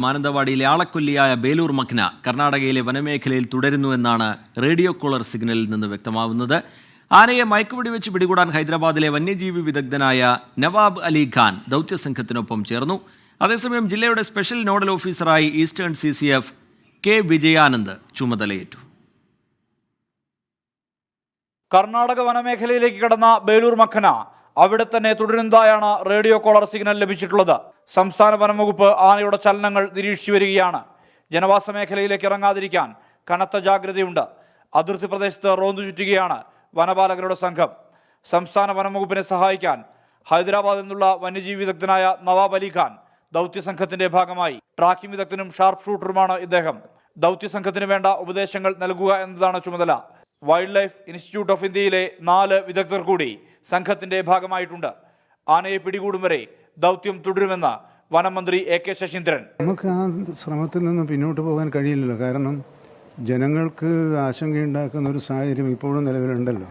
മാനന്തവാടിയിലെ ആളക്കൊല്ലിയായ ബേലൂർ മഖ്ന കർണാടകയിലെ വനമേഖലയിൽ തുടരുന്നുവെന്നാണ് radio collar സിഗ്നലിൽ നിന്ന് വ്യക്തമാവുന്നത്. ആനയെ മയക്കുവെടി വെച്ച് പിടികൂടാൻ ഹൈദരാബാദിലെ വന്യജീവി വിദഗ്ധനായ നവാബ് അലി ഖാൻ ദൗത്യസംഘത്തിനൊപ്പം ചേർന്നു. അതേസമയം ജില്ലയുടെ സ്പെഷ്യൽ നോഡൽ ഓഫീസറായി ഈസ്റ്റേൺ CCF കെ വിജയാനന്ദ് ചുമതലയേറ്റു. കർണാടക വനമേഖലയിലേക്ക് കടന്ന ബേലൂർ മഖ്ന അവിടെ തന്നെ തുടരുന്നതായാണ് റേഡിയോ കോളർ സിഗ്നൽ ലഭിച്ചിട്ടുള്ളത്. സംസ്ഥാന വനംവകുപ്പ് ആനയുടെ ചലനങ്ങൾ നിരീക്ഷിച്ചു വരികയാണ്. ജനവാസ മേഖലയിലേക്ക് ഇറങ്ങാതിരിക്കാൻ കനത്ത ജാഗ്രതയുണ്ട്. അതിർത്തി പ്രദേശത്ത് റോന്തു ചുറ്റുകയാണ് വനപാലകരുടെ സംഘം. സംസ്ഥാന വനംവകുപ്പിനെ സഹായിക്കാൻ ഹൈദരാബാദിൽ നിന്നുള്ള വന്യജീവി വിദഗ്ധനായ നവാബ് അലി ഖാൻ ദൗത്യസംഘത്തിന്റെ ഭാഗമായി. ട്രാക്കിംഗ് വിദഗ്ധനും ഷാർപ്പ് ഷൂട്ടറുമാണ് ഇദ്ദേഹം. ദൗത്യസംഘത്തിന് വേണ്ട ഉപദേശങ്ങൾ നൽകുക എന്നതാണ് ചുമതല. വൈൽഡ് ലൈഫ് ഇൻസ്റ്റിറ്റ്യൂട്ട് ഓഫ് ഇന്ത്യയിലെ 4 വിദഗ്ധർ കൂടി സംഘത്തിന്റെ ഭാഗമായിട്ടുണ്ട്. ആനയെ പിടികൂടും വരെ ദൗത്യം തുടരുമെന്ന് വനം മന്ത്രി AK ശശീന്ദ്രൻ. നമുക്ക് ആ ശ്രമത്തിൽ നിന്ന് പിന്നോട്ട് പോകാൻ കഴിയില്ലല്ലോ. കാരണം ജനങ്ങൾക്ക് ആശങ്കയുണ്ടാക്കുന്ന ഒരു സാഹചര്യം ഇപ്പോഴും നിലവിലുണ്ടല്ലോ.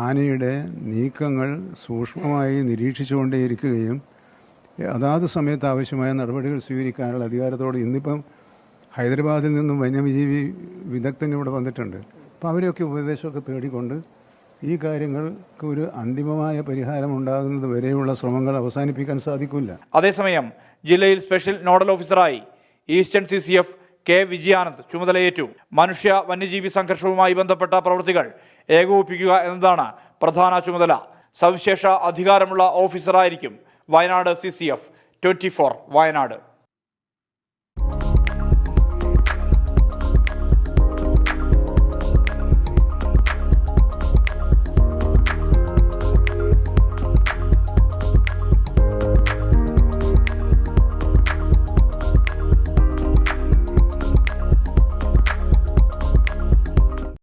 ആനയുടെ നീക്കങ്ങൾ സൂക്ഷ്മമായി നിരീക്ഷിച്ചുകൊണ്ടേയിരിക്കുകയും അതാത് സമയത്ത് ആവശ്യമായ നടപടികൾ സ്വീകരിക്കാനുള്ള അധികാരത്തോടെ ഇന്നിപ്പം ഹൈദരാബാദിൽ നിന്നും വന്യജീവി വിദഗ്ധൻ ഇവിടെ വന്നിട്ടുണ്ട്. അപ്പോൾ അവരെയൊക്കെ ഉപദേശമൊക്കെ തേടിക്കൊണ്ട് ഈ കാര്യങ്ങൾക്ക് ഒരു അന്തിമമായ പരിഹാരം ഉണ്ടാകുന്നത് വരെയുള്ള ശ്രമങ്ങൾ അവസാനിപ്പിക്കാൻ സാധിക്കില്ല. അതേസമയം ജില്ലയിൽ സ്പെഷ്യൽ നോഡൽ ഓഫീസറായി ഈസ്റ്റേൺ CCF കെ വിജയാനന്ദ് ചുമതലയേറ്റു. മനുഷ്യ വന്യജീവി സംഘർഷവുമായി ബന്ധപ്പെട്ട പ്രവൃത്തികൾ ഏകോപിപ്പിക്കുക എന്നതാണ് പ്രധാന ചുമതല. സവിശേഷ അധികാരമുള്ള ഓഫീസറായിരിക്കും വയനാട് CCF. 24 വയനാട്.